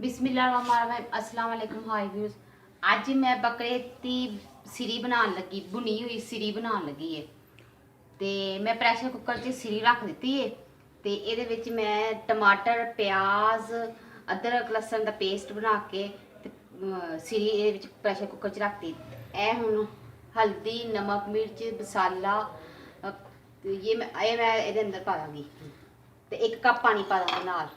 बिस्मिल्लाहिर्रहमानिर्रहीम अस्सलाम वालेकुम हाय व्यूअर्स। ਅੱਜ ਮੈਂ ਬੱਕਰੇ ਦੀ ਸਿਰੀ ਬਣਾਉਣ ਲੱਗੀ, ਭੁਣੀ ਹੋਈ ਸਿਰੀ ਬਣਾਉਣ ਲੱਗੀ ਹੈ। ਤੇ ਮੈਂ ਪ੍ਰੈਸ਼ਰ ਕੁੱਕਰ 'ਚ ਸਿਰੀ ਰੱਖ ਦਿੱਤੀ ਹੈ ਤੇ ਇਹਦੇ ਵਿੱਚ ਮੈਂ ਟਮਾਟਰ, ਪਿਆਜ਼, ਅਦਰਕ, ਲਸਣ ਦਾ ਪੇਸਟ ਬਣਾ ਕੇ ਤੇ ਸਿਰੀ ਇਹਦੇ ਵਿੱਚ ਪ੍ਰੈਸ਼ਰ ਕੁੱਕਰ 'ਚ ਰੱਖਤੀ। ਇਹ ਹੁਣ ਹਲਦੀ, ਨਮਕ, ਮਿਰਚ, ਮਸਾਲਾ ਇਹ ਮੈਂ ਇਹਦੇ ਅੰਦਰ ਪਾ ਦਾਂਗੀ ਤੇ 1 ਕੱਪ ਪਾਣੀ ਪਾ ਦਾਂਗੀ ਨਾਲ।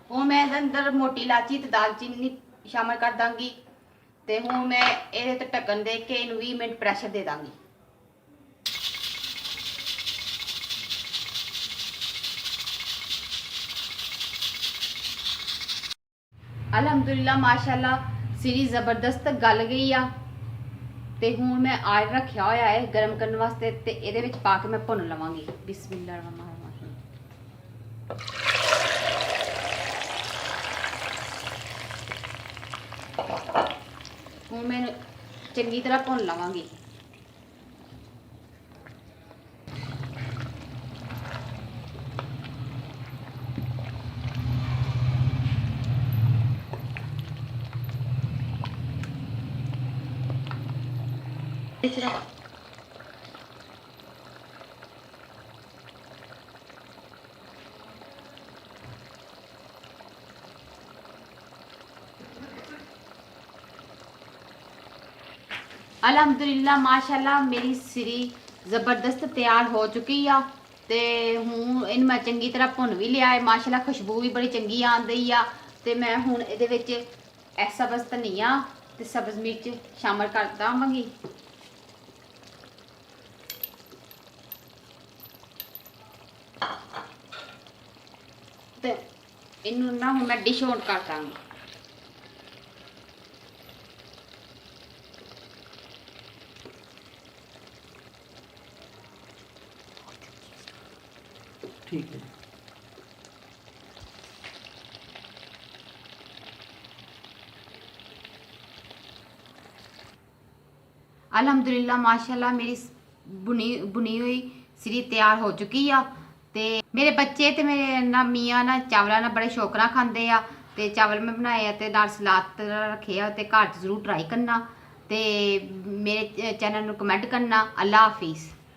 ਹੁਣ ਮੈਂ ਇਹਦੇ ਅੰਦਰ ਮੋਟੀ ਇਲਾਚੀ ਤੇ ਦਾਲਚੀਨੀ ਸ਼ਾਮਲ ਕਰ ਦਾਂਗੀ ਤੇ ਹੁਣ ਮੈਂ ਇਹਦੇ ਤੇ ਢੱਕਣ ਦੇ ਕੇ ਇਹਨੂੰ 20 ਮਿੰਟ ਪ੍ਰੈਸ਼ਰ ਦੇ ਦਾਂਗੀ। ਅਲਹਮਦੁਲਿਲਾ ਮਾਸ਼ਾਅੱਲਾ ਸਿਰੀ ਜ਼ਬਰਦਸਤ ਗਲ ਗਈ ਆ ਤੇ ਹੁਣ ਮੈਂ ਆਇਲ ਰੱਖਿਆ ਹੋਇਆ ਹੈ ਗਰਮ ਕਰਨ ਵਾਸਤੇ ਤੇ ਇਹਦੇ ਵਿੱਚ ਪਾ ਕੇ ਮੈਂ ਭੁੰਨ ਲਵਾਂਗੀ। ਬਿਸਮਿल्लाह। ਹੁਣ ਮੈਂ ਚੰਗੀ ਤਰ੍ਹਾਂ ਭੁੰਨ ਲਵਾਂਗੀ। अल्हम्दुलिल्लाह माशाल्लाह मेरी सिरी ज़बरदस्त तैयार हो चुकी आ ते हूँ इन मैं चंगी तरह भुन भी लिया है। माशाल्लाह खुशबू भी बड़ी चंगी आंदी आ ते मैं हूँ ये विच सब्ज़ धनिया ते सब्ज़ मिर्च शामिल कर देवांगी। ते इनू ना हूँ मैं डिश आउट कर दांगी। ठीक है। अल्हम्दुलिल्लाह माशाल्लाह मेरी बुनी हुई सिरी तैयार हो चुकी आ ते मेरे बच्चे ते मेरे ना मियाँ ना चावल ना बड़े शौक नाल खांदे आ ते चावल मैं बनाए आ ते नाल सलाद रखे आ ते घर च जरूर ट्राई करना ते मेरे चैनल नूं कमेंट करना। अल्लाह हाफिज़।